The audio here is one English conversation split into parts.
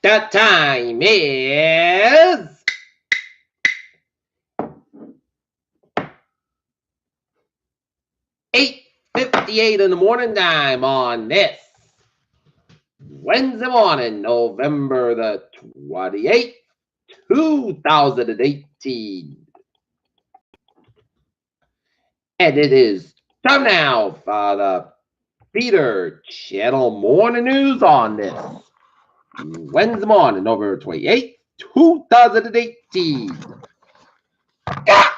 That time is 8:58 in the morning time on this Wednesday morning, November the 28th, 2018. And it is time now for the Peter Channel Morning News on this Wednesday morning, November 28th, 2018. Got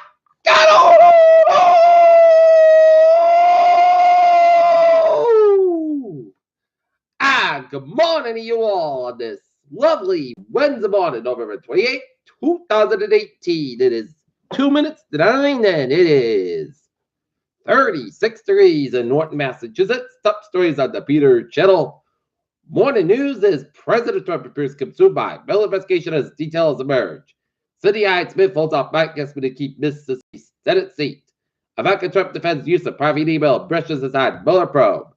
good morning to you all on this lovely Wednesday morning, November 28th, 2018. It is 2 minutes to 9, and it is 36 degrees in Norton, Massachusetts. Top stories on the Peter Channel Morning News is President Trump appears consumed by bill investigation as details emerge. City Hyde Smith holds off Mike Gaspar to keep Mississippi Senate seat. Ivanka Trump defends use of private email, brushes aside Mueller probe.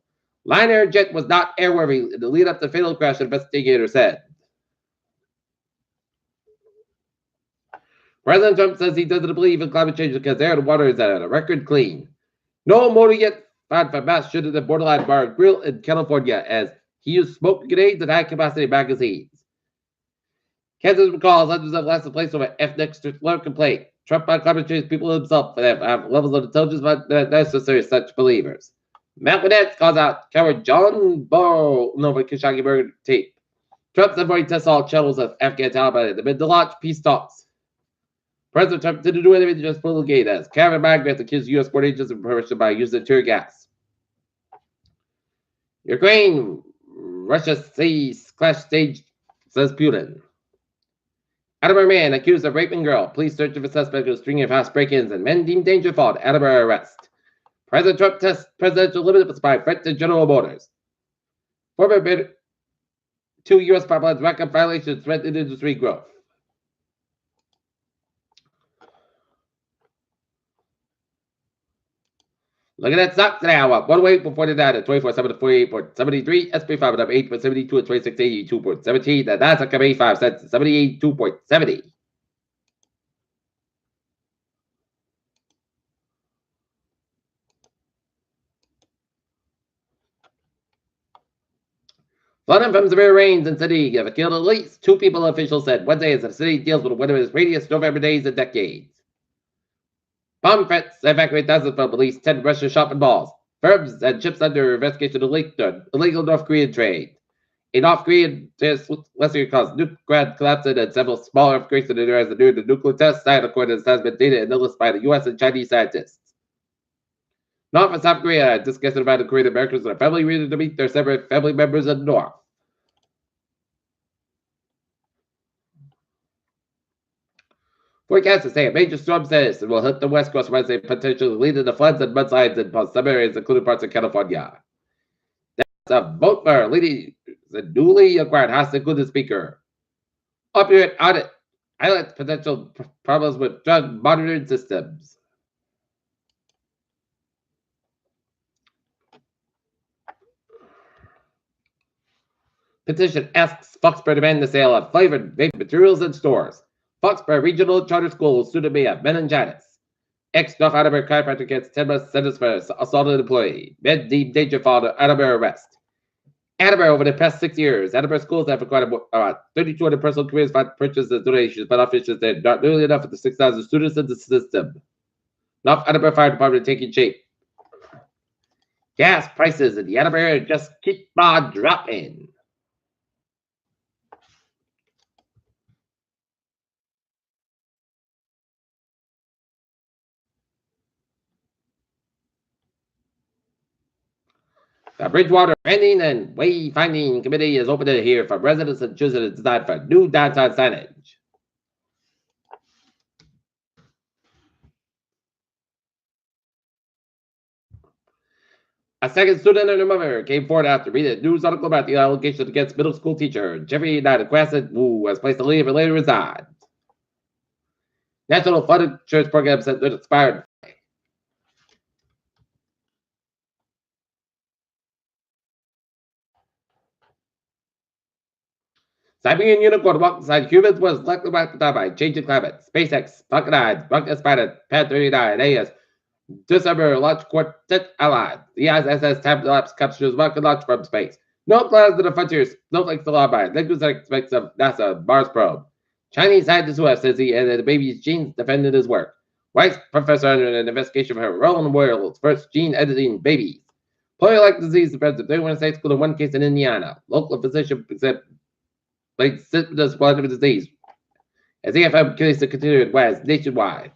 Lion Air jet was not airworthy in the lead up to the fatal crash, investigator said. President Trump says he doesn't believe in climate change because air and water is at a record clean. No motor yet found for mass shooting at the Borderline Bar and Grill in California as he used smoke grenades and high-capacity magazines. Kansas recalls hundreds of last place over ethnic complaint. Trump on climate change people himself have levels of intelligence not necessary as such believers. Matt Winnett calls out coward John Burrow over Khashoggi tape. Trump said already tests all channels of Afghan Taliban in the mid to launch peace talks. President Trump didn't do anything to just promulgate as Kevin Magnet accused U.S. border agents of permission by using tear gas. Ukraine, Russia sees clash stage, says Putin. Attleboro man accused of raping girl. Police search of a suspect of string of house break-ins and men deemed dangerful. Attleboro arrest. President Trump tests presidential limits by threat to General Motors. Former bid 2 U.S. pipelines rack up violations threaten industry growth. Look at that stock now up 108.49 at 24.7 to 48.73. SP5 up 8.72 at 26.82.17. The Nasdaq up 85 cents at 72.70. Flooding from severe rains in city have killed at least 2 people, officials said Wednesday as the city deals with one of its rainiest November days in decades. Bomb threats evacuate thousands from at least 10 Russian shopping malls. Firms and ships under investigation linked to illegal North Korean trade. A North Korean lesser caused nuclear collapses and several smaller earthquakes in the area during the nuclear test site, according to seismic data analyzed by the U.S. and Chinese scientists. North and South Korea discussed about the Korean Americans and their family reason to meet their separate family members in the North. Forecasters say a major storm system will hit the West Coast Wednesday, potentially leading to floods and mudslides in some areas, including parts of California. That's a vote for leading the newly acquired House included speaker. Opioid audit highlights potential problems with drug monitoring systems. Petition asks Foxborough to ban the sale of flavored vape materials in stores. Foxborough Regional Charter School student may have meningitis. Ex-North Attleboro chiropractor gets 10 months sentence for assaulted employee. Men deemed danger following Attleboro arrest. Attleboro over the past 6 years, Attleboro schools have required 3,200 personal careers for purchases and donations, but officials said not nearly enough for the 6,000 students in the system. North Attleboro Fire Department taking shape. Gas prices in the Attleboro area just keep on dropping. The Bridgewater Branding and Wayfinding Committee is open to hear from residents and choosing to decide for new downtown signage. A second student and her mother came forward after reading a news article about the allegations against middle school teacher Jeffrey Quassett, who was placed on leave and later resigned. National Flood Insurance Program said that expired. Siberian unicorn walked beside humans was likely back to die by changing climate. SpaceX, Falcon 9, Rocket Spider, Pad 39, AS, December launch quartet allied. The ISS time-lapse captures rocket launch from space. No plans to the frontier. Snowflakes still online. Lincoln expects of NASA Mars probe. Chinese scientist who says he and the baby's genes defended his work. Vice professor under an investigation for her role in the world's first gene editing babies. Polio-like disease spreads to 31 states, including one case in Indiana. Local physician places symptoms of the disease. As EFM cases continue to rise nationwide.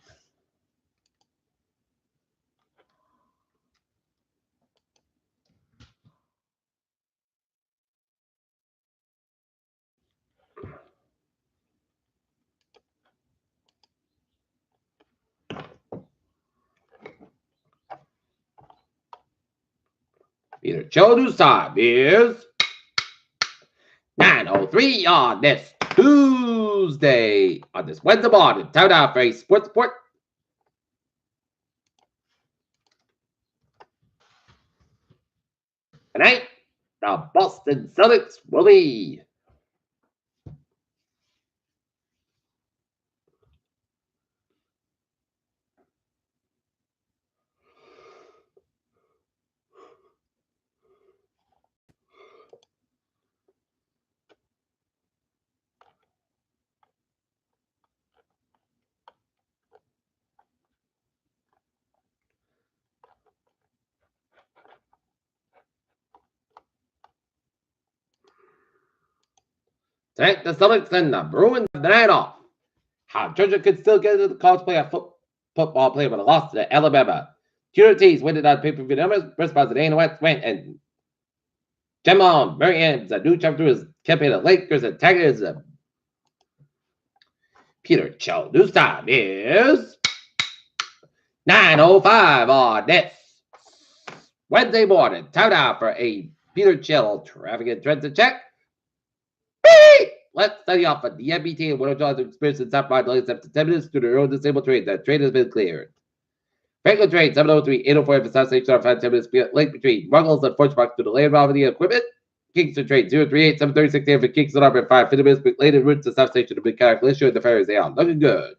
Peter Children's time is 9:03 on this Tuesday. On this Wednesday morning, time out for a sports report. Tonight, the Boston Celtics will be tonight. The Celtics and the Bruins the night off. How Georgia could still get into the college playoff football play with a loss to Alabama. Teams win it on pay-per-view numbers. Response to Dana West went and Jamal Murray a new chapter is campaign of Lakers and Tigers. Peter Cho. News time is 9:05 on this Wednesday morning. Time out for a Peter Chill traffic and transit check. Beep! Let's study off of the MBT and what are experience in South delays up to 10 minutes due to road disabled train. That train has been cleared. Regular train 703, 804 for South Station 5 10 minutes late between Ruggles and Forge Park to the land of the equipment. Kingston train 038, 736 a.m. for Kingston Harbor 5 50 minutes later route to South Station to be calculation the ferries. They are looking good.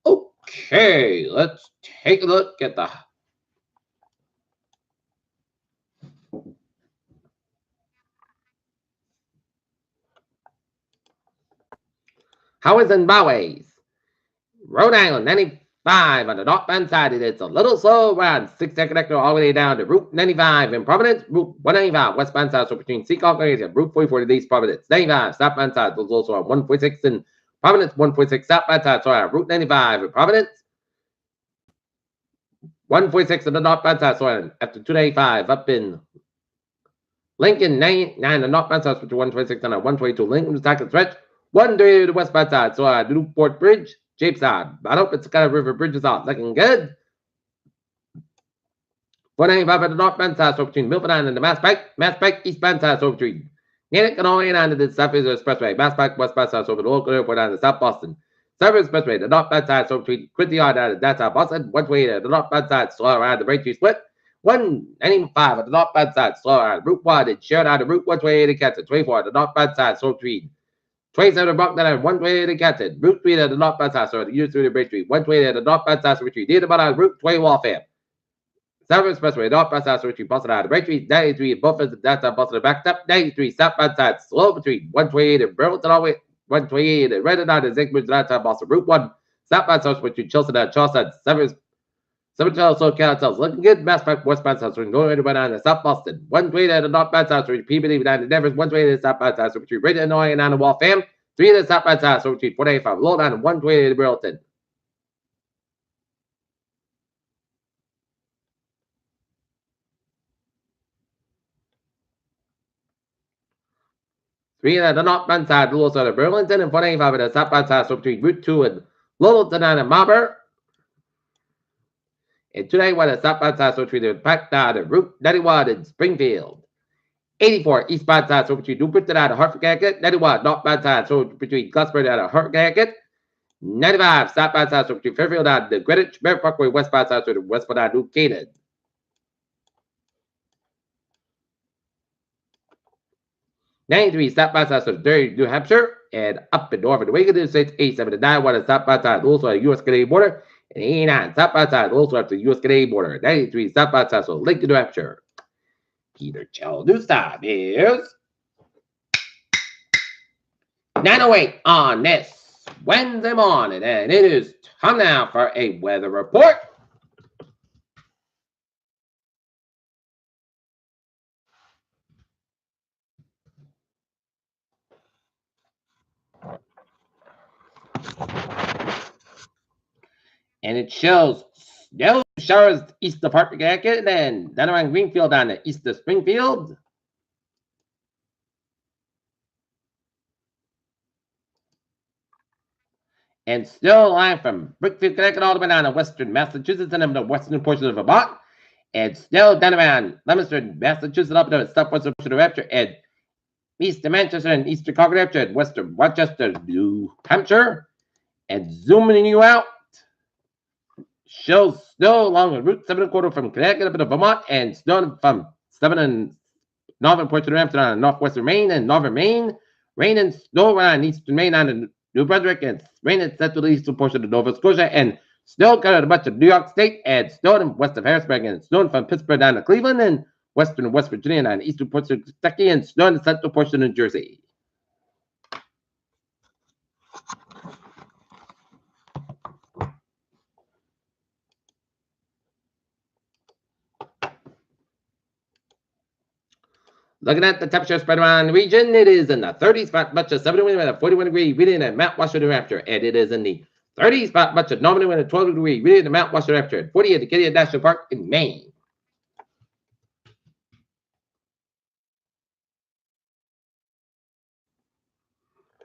Okay, let's take a look at the highways and byways. Rhode Island 95 on the northbound side. It's a little slow around 6 connector all the way down to Route 95 in Providence. Route 195 westbound side, so between Seacock and Route 44 to East Providence. 95 southbound side was also on 146 in Providence, 146 southbound side, so on Route 95 in Providence. 146 on the northbound side, so on after 295 up in Lincoln 99 the northbound side, between 126 and 122 Lincoln was Tackle Stretch. 130 to the westbound side, so on Newport Bridge. James side. I hope it's kind of River Bridges out. Looking good. 495 at the northbound side, so between Milford and the Mass Pike, eastbound side, so between Natick and all the way down to the South Expressway. Mass Pike, westbound side, so over the local airport down to South Boston. South Expressway, the northbound side, so between Quincy Yard down to downtown Boston. 128 at the northbound side, slow around the Braintree Split. 195 at the northbound side, slow around Route 1 and shared out of Route 128 in Kansas. 24 at the northbound side, so between 27 Brockton and 128 in Canton. Route 3 at the northbound side, so the U through the Bridge Street. 128 at the northbound side, so retreat. Near about Route 20 Walfam. Southern Expressway, northbound side, so retreat. Boston out of Bridge Street. 93 in Buffalo, downtown Boston backed up. 93 southbound side, slow between 128 and Burlington all the way. 128 and Redden out of Zigbridge, downtown Boston. Route 1 southbound side, so between Chilson and Charleston. 7 so Calicells looking good. Mass Pike, westbound side, so going anywhere down to South Boston. 128 at the northbound side, so retreat. Peabody down to Denver. 128 at the southbound side, so between Redden and down to Walfam. 3 to the southbound side, so between 485, low down to 128 to Burlington. Three at the northbound side, Little Side of Burlington, and 485 at the southbound side, so between Route 2 and Littleton and Marlborough. And today, at the southbound side, so between the Pack down to Route 91 in Springfield. 84 eastbound side, so between New Britain and Hartford, Connecticut. 91 northbound side, so between Gloucester and Hartford, Connecticut. 95 southbound side, so between Fairfield and the Greenwich Merritt Parkway, westbound side, so the westbound and New Canaan. 93 stop by side, so Derry, New Hampshire, and up in northern Wiggins, States, 879, one stop by side, also at the US Canadian border, and 89 stop by side, also at the US Canadian border, 93 stop by side, so Lincoln, New Hampshire. Peter Chell, news time is 9:08 on this Wednesday morning, and it is time now for a weather report. And it shows snow showers east of Hartford, Connecticut, and then around Greenfield on the east of Springfield. And snow line from Brookfield, Connecticut, all the way down to western Massachusetts and the western portion of Vermont. And snow down around Leominster, Massachusetts, up to the southwestern portion of New Hampshire, and eastern Manchester and eastern Concord, New Hampshire, and western Rochester, New Hampshire. And zooming you out, shows snow along Route 7 1/4 from Connecticut up to Vermont, and snow from 7 and northern portion of New Hampshire on northwestern Maine and northern Maine. Rain and snow on eastern Maine on New Brunswick, and rain in central eastern portion of Nova Scotia, and snow covered a bunch of New York State, and snow in west of Harrisburg, and snow from Pittsburgh down to Cleveland, and western West Virginia, and on eastern portion of Kentucky, and snow in the central portion of New Jersey. Looking at the temperature spread around the region, it is in the 30s, much of 71 and 41 degree reading at Mount Washington, New Hampshire, and it is in the 30s, much of Normandy and 12 degree reading at Mount Washington, New Hampshire, and 40 at the Gideon National Park in Maine.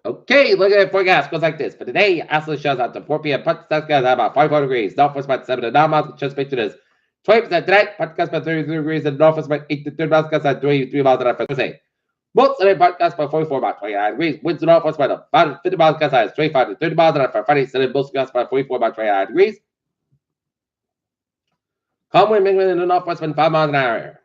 Okay, look at the forecast. Goes like this. For today, Aslan shows out to 4 p.m. Podcast at about 54 degrees. Northwest about 7 to 9 miles. Anticipation is 20% tonight. Podcast about 33 degrees. And northwest about 8 to 10 miles. Podcast at 23 miles an hour for Thursday. Most of the podcast by 44 about 29 degrees. Winds to northwest about 50 miles. Podcast at 25 to 30 miles an hour for Friday. Sunday, most podcast by 44 about 29 degrees. Calm wind mingling in the northwest about 5 miles an hour.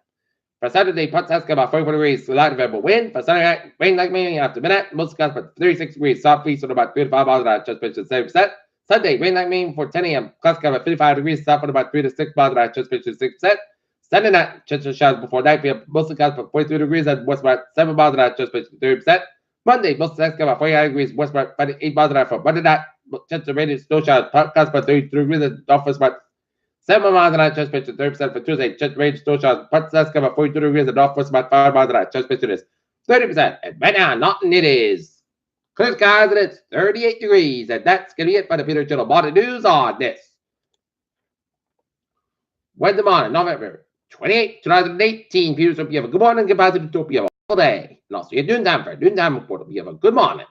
For Saturday, podcast about 44 degrees, light variable wind. For Sunday night, rain like me after midnight. Most guys about 36 degrees, soft east at about 3 to 5 miles an hour, just pitched at 7%. Sunday, rain like me for 10 a.m. Clouds about 55 degrees, soft at about 3 to 6 miles an hour, just pitched at 6%. Sunday night, chance of showers before 9 p.m. Most guys about 43 degrees, and west about 7 miles an hour, just pitched at 30%. Monday, most guys about 49 degrees, west about 8 miles an hour for Monday night. Chance of rain and snow showers, podcast about 33 degrees, and northwest about 7 miles an hour, chance pitch at 30% for Tuesday. Chance range, snow showers, parts of about 42 degrees, and northwest about 5 miles an hour. Chance pitch is 30%. And right now, Norton, it is clear skies, and it's 38 degrees. And that's going to be it for the Peter Channel Morning News on this Wednesday morning, November 28, 2018. Peter, hope you have a good morning. Goodbye to the top of all day. And I'll see you at noontime for noontime report. Hope you have a good morning.